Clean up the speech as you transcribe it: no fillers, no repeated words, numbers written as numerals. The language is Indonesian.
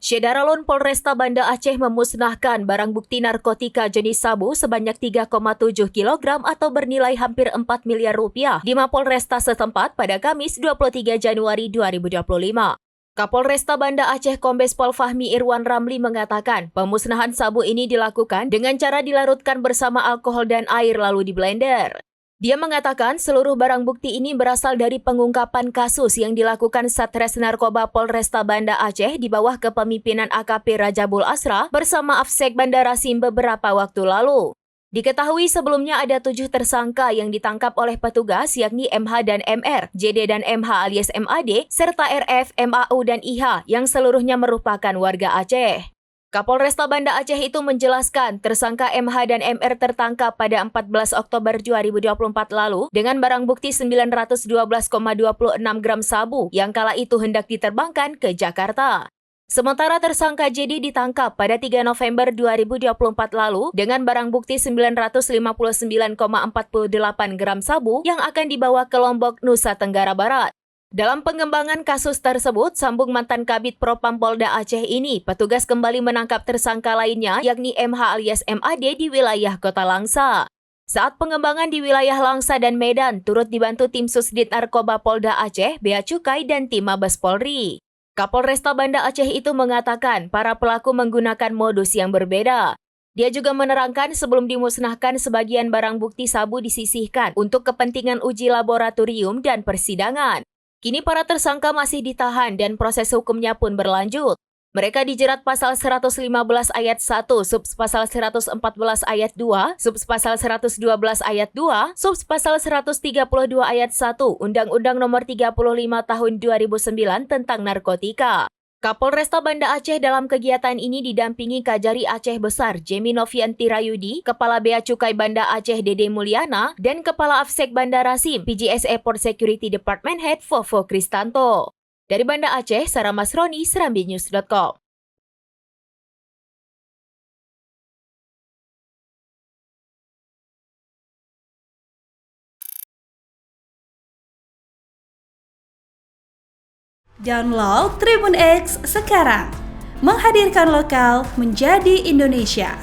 Syedaralun Polresta Banda Aceh memusnahkan barang bukti narkotika jenis sabu sebanyak 3,7 kg atau bernilai hampir 4 miliar rupiah di Mapolresta setempat pada Kamis 23 Januari 2025. Kapolresta Banda Aceh Kombes Pol Fahmi Irwan Ramli mengatakan pemusnahan sabu ini dilakukan dengan cara dilarutkan bersama alkohol dan air lalu di blender. Dia mengatakan seluruh barang bukti ini berasal dari pengungkapan kasus yang dilakukan Satres Narkoba Polresta Banda Aceh di bawah kepemimpinan AKP Rajabul Asra bersama Afsek Bandara Sim beberapa waktu lalu. Diketahui sebelumnya ada 7 tersangka yang ditangkap oleh petugas yakni MH dan MR, JD dan MH alias MAD, serta RF, MAU dan IH yang seluruhnya merupakan warga Aceh. Kapolresta Banda Aceh itu menjelaskan tersangka MH dan MR tertangkap pada 14 Oktober 2024 lalu dengan barang bukti 912,26 gram sabu yang kala itu hendak diterbangkan ke Jakarta. Sementara tersangka JD ditangkap pada 3 November 2024 lalu dengan barang bukti 959,48 gram sabu yang akan dibawa ke Lombok, Nusa Tenggara Barat. Dalam pengembangan kasus tersebut, sambung mantan Kabid Propam Polda Aceh ini, petugas kembali menangkap tersangka lainnya yakni MH alias MAD di wilayah Kota Langsa. Saat pengembangan di wilayah Langsa dan Medan, turut dibantu tim Susdit Narkoba Polda Aceh, Bea Cukai, dan tim Mabes Polri. Kapolresta Banda Aceh itu mengatakan para pelaku menggunakan modus yang berbeda. Dia juga menerangkan sebelum dimusnahkan sebagian barang bukti sabu disisihkan untuk kepentingan uji laboratorium dan persidangan. Kini para tersangka masih ditahan dan proses hukumnya pun berlanjut. Mereka dijerat pasal 115 ayat 1, subpasal 114 ayat 2, subpasal 112 ayat 2, subpasal 132 ayat 1, Undang-Undang Nomor 35 Tahun 2009 tentang narkotika. Kapolresta Banda Aceh dalam kegiatan ini didampingi Kajari Aceh Besar Jemi Novianti Rayudi, Kepala Bea Cukai Banda Aceh Dede Mulyana, dan Kepala Afsek Bandara Sim PJS Airport Security Department Head Fofo Kristanto. Dari Banda Aceh, Sarah Masroni, serambinews.com. Download Tribun X sekarang, menghadirkan lokal menjadi Indonesia.